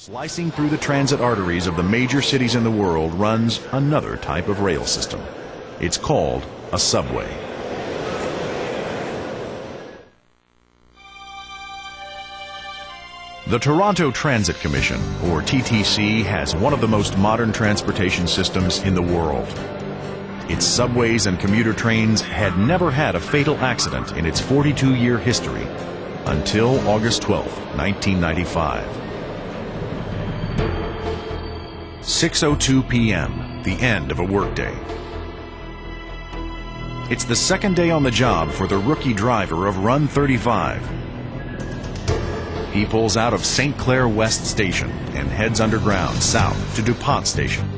Slicing through the transit arteries of the major cities in the world runs another type of rail system. It's called a subway. The Toronto Transit Commission, or TTC, has one of the most modern transportation systems in the world. Its subways and commuter trains had never had a fatal accident in its 42-year history until August 12, 1995. 6:02 p.m., the end of a workday. It's the second day on the job for the rookie driver of Run 35. He pulls out of St. Clair West Station and heads underground south to DuPont Station.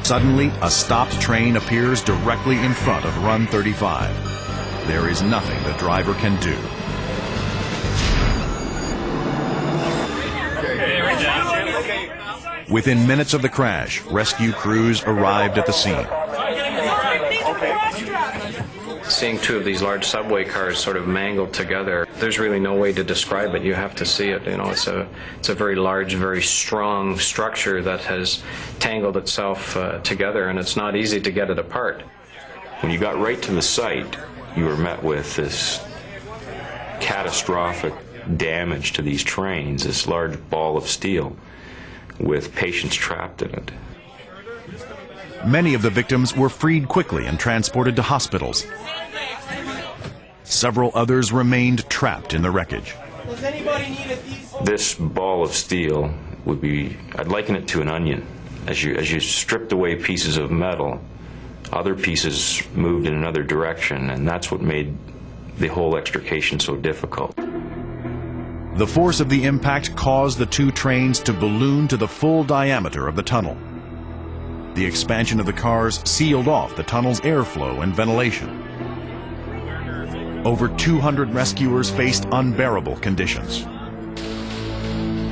Suddenly, a stopped train appears directly in front of Run 35. There is nothing the driver can do. Within minutes of the crash, rescue crews arrived at the scene. Seeing two of these large subway cars sort of mangled together, there's really no way to describe it. You have to see it. You know, it's a very large, very strong structure that has tangled itself together, and it's not easy to get it apart. When you got right to the site, you were met with this catastrophic damage to these trains, this large ball of steel with patients trapped in it. Many of the victims were freed quickly and transported to hospitals. Several others remained trapped in the wreckage. This ball of steel would be, I'd liken it to an onion. As you stripped away pieces of metal, other pieces moved in another direction, and that's what made the whole extrication so difficult. The force of the impact caused the two trains to balloon to the full diameter of the tunnel. The expansion of the cars sealed off the tunnel's airflow and ventilation. Over 200 rescuers faced unbearable conditions.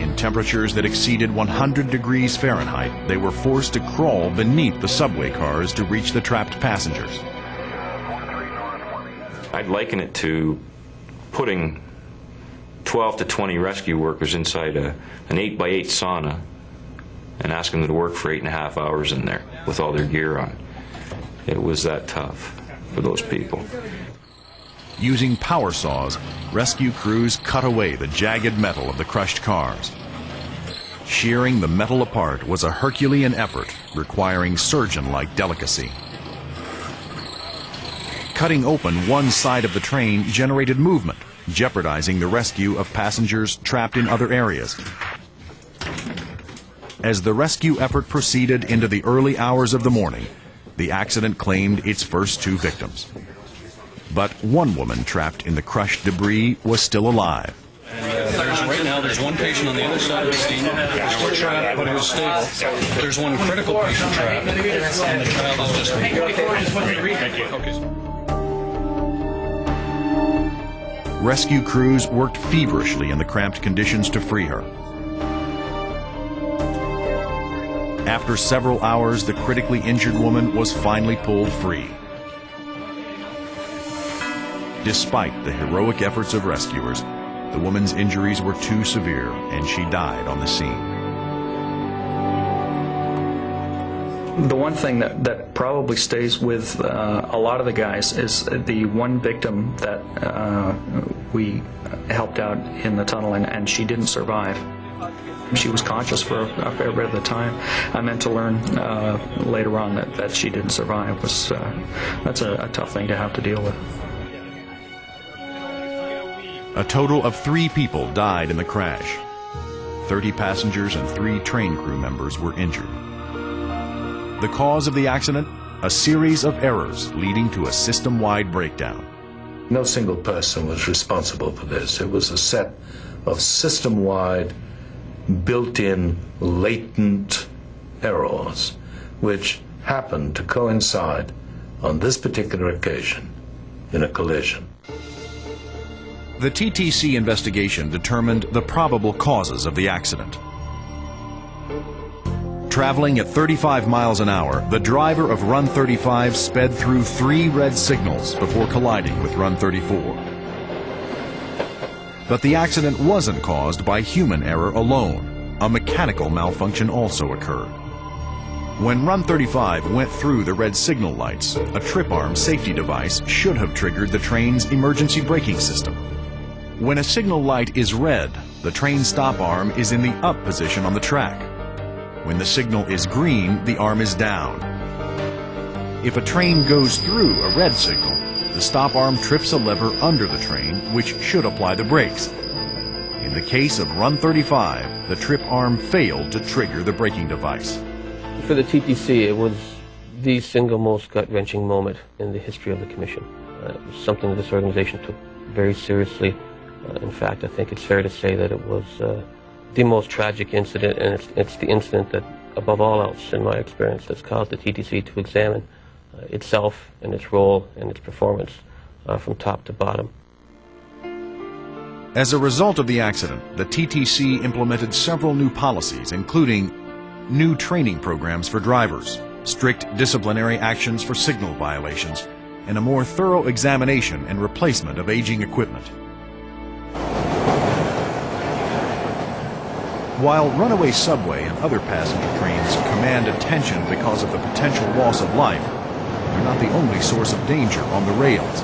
In temperatures that exceeded 100 degrees Fahrenheit, they were forced to crawl beneath the subway cars to reach the trapped passengers. I'd liken it to putting 12 to 20 rescue workers inside an 8x8 sauna and asking them to work for 8.5 hours in there with all their gear on. It was that tough for those people. Using power saws, rescue crews cut away the jagged metal of the crushed cars. Shearing the metal apart was a Herculean effort requiring surgeon-like delicacy. Cutting open one side of the train generated movement, jeopardizing the rescue of passengers trapped in other areas. As the rescue effort proceeded into the early hours of the morning, the accident claimed its first two victims. But one woman trapped in the crushed debris was still alive. Right now, there's one patient on the other side of the scene. Still trapped, but it was stable. There's one critical patient trapped, and the child is just... Okay. Rescue crews worked feverishly in the cramped conditions to free her. After several hours, the critically injured woman was finally pulled free. Despite the heroic efforts of rescuers, the woman's injuries were too severe and she died on the scene. The one thing that probably stays with a lot of the guys is the one victim that we helped out in the tunnel, and she didn't survive. She was conscious for a fair bit of the time. I meant to learn later on that she didn't survive. That's a tough thing to have to deal with. A total of 3 people died in the crash. 30 passengers and 3 train crew members were injured. The cause of the accident? A series of errors leading to a system-wide breakdown. No single person was responsible for this. It was a set of system-wide, built-in, latent errors which happened to coincide on this particular occasion in a collision. The TTC investigation determined the probable causes of the accident. Traveling at 35 miles an hour, the driver of Run 35 sped through 3 red signals before colliding with Run 34. But the accident wasn't caused by human error alone. A mechanical malfunction also occurred. When Run 35 went through the red signal lights, a trip arm safety device should have triggered the train's emergency braking system. When a signal light is red, the train stop arm is in the up position on the track. When the signal is green, the arm is down. If a train goes through a red signal, the stop arm trips a lever under the train, which should apply the brakes. In the case of Run 35, the trip arm failed to trigger the braking device. For the TTC, it was the single most gut-wrenching moment in the history of the Commission. It was something that this organization took very seriously. In fact, I think it's fair to say that it was the most tragic incident, and it's the incident that, above all else, in my experience, that's caused the TTC to examine itself and its role and its performance from top to bottom. As a result of the accident, the TTC implemented several new policies, including new training programs for drivers, strict disciplinary actions for signal violations, and a more thorough examination and replacement of aging equipment. While runaway subway and other passenger trains command attention because of the potential loss of life, they're not the only source of danger on the rails.